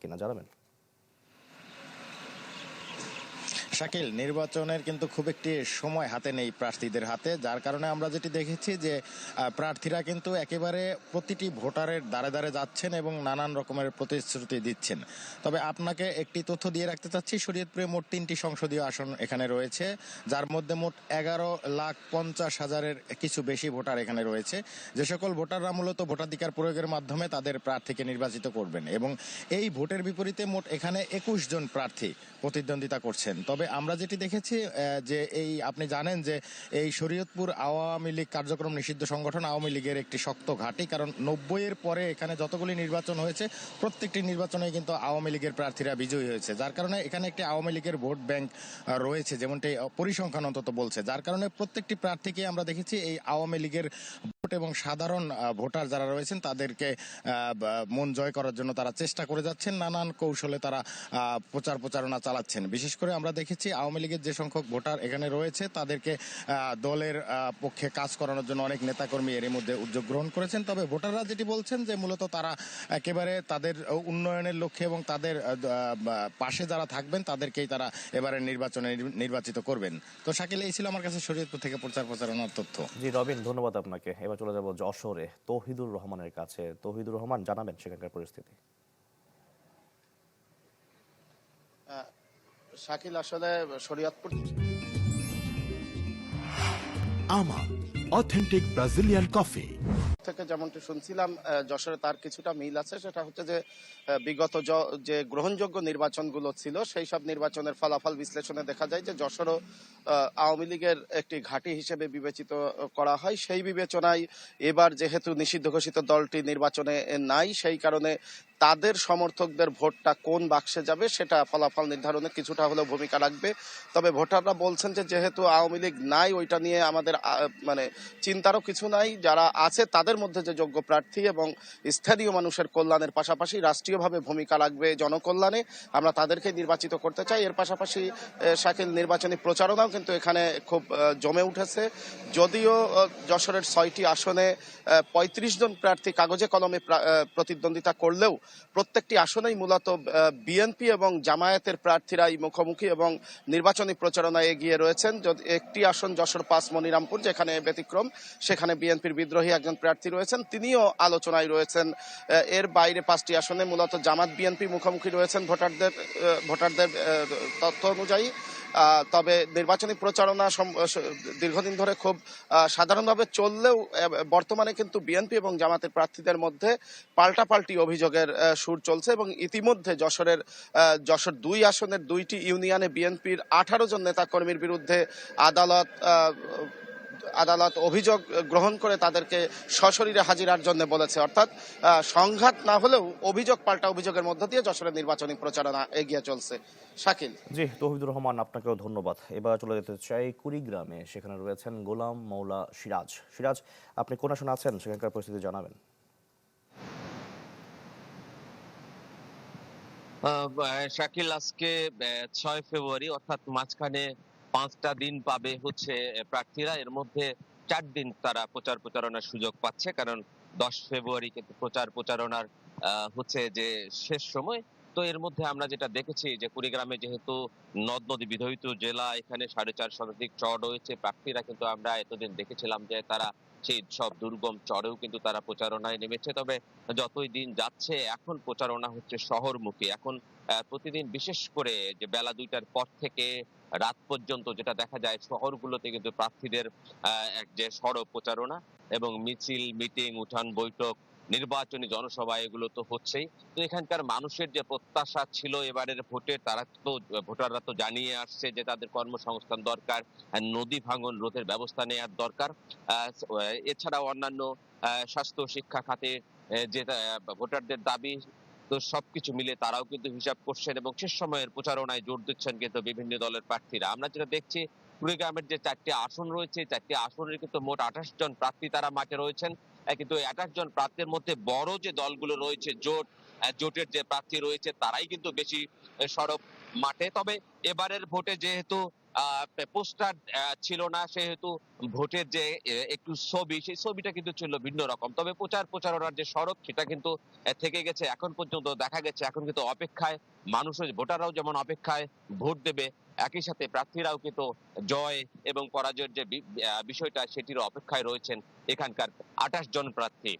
কিনা জানাবেন। শাকিল, নির্বাচনের কিন্তু খুব একটি সময় হাতে নেই প্রার্থীদের হাতে, যার কারণে আমরা যেটি দেখেছি যে প্রার্থীরা কিন্তু একেবারে প্রতিটি ভোটারের দ্বারে দ্বারে যাচ্ছেন এবং নানান রকমের প্রতিশ্রুতি দিচ্ছেন। তবে আপনাকে একটি তথ্য দিয়ে রাখতে চাচ্ছি, শরীয়তপুরে মোট 3টি সংসদীয় আসন এখানে রয়েছে, যার মধ্যে মোট 11,50,000-এর কিছু বেশি ভোটার এখানে রয়েছে। যে সকল ভোটাররা মূলত ভোটাধিকার প্রয়োগের মাধ্যমে তাদের প্রার্থীকে নির্বাচিত করবেন, এবং এই ভোটের বিপরীতে মোট এখানে 21 জন প্রার্থী প্রতিদ্বন্দ্বিতা করছেন। তবে আমরা যেটি দেখেছি যে এই আপনি জানেন যে এই শরীয়তপুর আওয়ামী লীগ কার্যক্রম নিষিদ্ধ সংগঠন আওয়ামী লীগের একটি শক্ত ঘাঁটি, কারণ 90-এর পরে এখানে যতগুলি নির্বাচন হয়েছে প্রত্যেকটি নির্বাচনে কিন্তু আওয়ামী লীগের প্রার্থীরা বিজয়ী হয়েছে, যার কারণে এখানে একটি আওয়ামী লীগের ভোট ব্যাংক রয়েছে, যেমনটি পরিসংখ্যান অন্তত বলছে। যার কারণে প্রত্যেকটি প্রার্থীকে আমরা দেখেছি এই আওয়ামী লীগের ভোট এবং সাধারণ ভোটার যারা রয়েছেন তাদেরকে মন জয় করার জন্য তারা চেষ্টা করে যাচ্ছেন, নানান কৌশলে তারা প্রচারণা চালাচ্ছেন। বিশেষ করে আমরা দেখেছি আওয়ামী লীগের যে সংখ্যক ভোটার এখানে রয়েছে তাদেরকে দলের পক্ষে কাজ করানোর জন্য অনেক নেতাকর্মী এর মধ্যে উদ্যোগ গ্রহণ করেছেন। তবে ভোটাররা যেটি বলছেন যে মূলত তারা একেবারে তাদের উন্নয়নের লক্ষ্যে এবং তাদের পাশে যারা থাকবেন তাদেরকেই তারা এবারে নির্বাচনে নির্বাচিত করবেন। তো শাকিল, এই ছিল আমার কাছে শরীয়তপুর থেকে প্রচারণার তথ্য। জি রবিন, ধন্যবাদ আপনাকে। এবার চলে যাব যশোরে তৌহিদুর রহমানের কাছে। তৌহিদুর রহমান, জানাবেন সেখানকার পরিস্থিতি। শাকিল, আসলে শরীয়তপুর আমা অথেন্টিক ব্রাজিলিয়ান কফি থেকে যেমনটি শুনছিলাম, যশোরে তার কিছুটা মিল আছে। সেটা হচ্ছে যে বিগত যে গ্রহণযোগ্য নির্বাচনগুলো ছিল সেই সব নির্বাচনের ফলাফল বিশ্লেষণে দেখা যায় যে যশোরও আওয়ামী লীগের একটি ঘাঁটি হিসেবে বিবেচিত করা হয়। সেই বিবেচনায় এবার যেহেতু নিষিদ্ধ ঘোষিত দলটি নির্বাচনে নাই, সেই কারণে তাদের সমর্থকদের ভোটটা কোন বাক্সে যাবে সেটা ফলাফল নির্ধারণে কিছুটা হলেও ভূমিকা রাখবে। তবে ভোটাররা বলছেন যে যেহেতু আওয়ামী লীগ নাই, ওইটা নিয়ে আমাদের মানে চিন্তারও কিছু নাই। যারা আছে তাদের মধ্যে যে যোগ্য প্রার্থী এবং স্থানীয় মানুষের কল্যাণের পাশাপাশি রাষ্ট্রীয়ভাবে ভূমিকা রাখবে জনকল্যাণে, আমরা তাদেরকে নির্বাচিত করতে চাই। এর পাশাপাশি শাকিল, নির্বাচনী প্রচারণাও কিন্তু এখানে খুব জমে উঠেছে। যদিও যশোরের 6টি আসনে 35 জন প্রার্থী কাগজে কলমে প্রতিদ্বন্দ্বিতা করলেও প্রত্যেকটি আসনেই মূলত বিএনপি এবং জামায়াতের প্রার্থীরাই মুখোমুখি এবং নির্বাচনী প্রচারণায় এগিয়ে রয়েছেন। একটি আসন যশোর 5 মনিরামপুর, যেখানে ব্যতিক্রম, সেখানে বিএনপির বিদ্রোহী একজন প্রার্থী রয়েছেন, তিনিও আলোচনায় রয়েছেন। এর বাইরে 5টি আসনে মূলত জামাত বিএনপি মুখোমুখি রয়েছেন ভোটারদের তথ্য অনুযায়ী। তবে নির্বাচনী প্রচারণা দীর্ঘদিন ধরে খুব সাধারণভাবে চললেও বর্তমানে কিন্তু বিএনপি এবং জামাতের প্রার্থীদের মধ্যে পাল্টাপাল্টি অভিযোগের সুর চলছে এবং ইতিমধ্যে যশোর 2 আসনের 2টি ইউনিয়নে বিএনপির 18 জন নেতাকর্মীর বিরুদ্ধে আদালত অভিযোগ গ্রহণ করে তাদেরকে সশরীরে হাজিরার জন্য বলেছে। অর্থাৎ সংঘাত না হলেও অভিযোগ পাল্টা অভিযোগের মধ্য দিয়ে যশোরের নির্বাচনী প্রচারণা এগিয়ে চলছে। শাকিল। জি তৌহিদুর রহমান, আপনাকেও ধন্যবাদ। এবার চলে যেতে চাই কুড়িগ্রামে, সেখানে রয়েছেন গোলাম মৌলা সিরাজ। সিরাজ, আপনি কোন আসনে আছেন, সেখানকার পরিস্থিতি জানাবেন। শাকিল, আজকে 6 ফেব্রুয়ারি, অর্থাৎ মাঝখানে 5টা দিন পাবে হচ্ছে প্রার্থীরা। এর মধ্যে 4 দিন তারা প্রচারণার সুযোগ পাচ্ছে, কারণ 10 ফেব্রুয়ারি কিন্তু প্রচারণার হচ্ছে যে শেষ সময়। তো এর মধ্যে আমরা যেটা দেখেছি যে কুড়িগ্রামে যেহেতু নদ নদী বিধৌত জেলা, এখানে 4.5 শতাধিক চর রয়েছে। প্রার্থীরা কিন্তু আমরা এতদিন দেখেছিলাম যে তারা সেই সব দুর্গম চরেও কিন্তু তারা প্রচারণায় নেমেছে। তবে যতই দিন যাচ্ছে এখন প্রচারণা হচ্ছে শহরমুখী। এখন প্রতিদিন বিশেষ করে যে বেলা 2টার পর থেকে রাত পর্যন্ত যেটা দেখা যায় শহরগুলোতে কিন্তু প্রার্থীদের এক যে সড়ক প্রচারণা এবং মিছিল, মিটিং, উঠান বৈঠক, নির্বাচনী জনসভা, এগুলো তো হচ্ছেই। তো এখানকার মানুষের যে প্রত্যাশা ছিল এবারের ভোটে, ভোটাররা তো জানিয়ে আসছে যে তাদের কর্মসংস্থান দরকার, নদী ভাঙন রোধের ব্যবস্থা নেওয়ার দরকার। এছাড়াও অন্যান্য স্বাস্থ্য, শিক্ষা খাতে যে ভোটারদের দাবি, তো সবকিছু মিলে তারাও কিন্তু হিসাব করছেন এবং শেষ সময়ের প্রচারণায় জোর দিচ্ছেন কিন্তু বিভিন্ন দলের প্রার্থীরা। আমরা যেটা দেখছি, কুড়িগ্রামের যে 4টি আসন রয়েছে, 4টি আসনের কিন্তু মোট 28 জন প্রার্থী তারা মাঠে রয়েছেন। কিন্তু 28 জন প্রার্থীর মধ্যে বড় যে দলগুলো রয়েছে, জোটের যে প্রার্থী রয়েছে, তারাই কিন্তু বেশি সরব মাঠে। তবে এবারের ভোটে যেহেতু পোস্টার ছিল না, সেহেতু ভোটের যে একটু ছবি, সেই ছবিটা কিন্তু ছিল ভিন্ন রকম। তবে প্রচারণার যে সড়ক সেটা কিন্তু থেকে গেছে। এখন পর্যন্ত দেখা গেছে এখন কিন্তু অপেক্ষায় মানুষও, ভোটাররাও যেমন অপেক্ষায় ভোট দেবে, একই সাথে প্রার্থীরাও কিন্তু জয় এবং পরাজয়ের যে বিষয়টা সেটির অপেক্ষায় রয়েছেন এখানকার 28 জন প্রার্থী।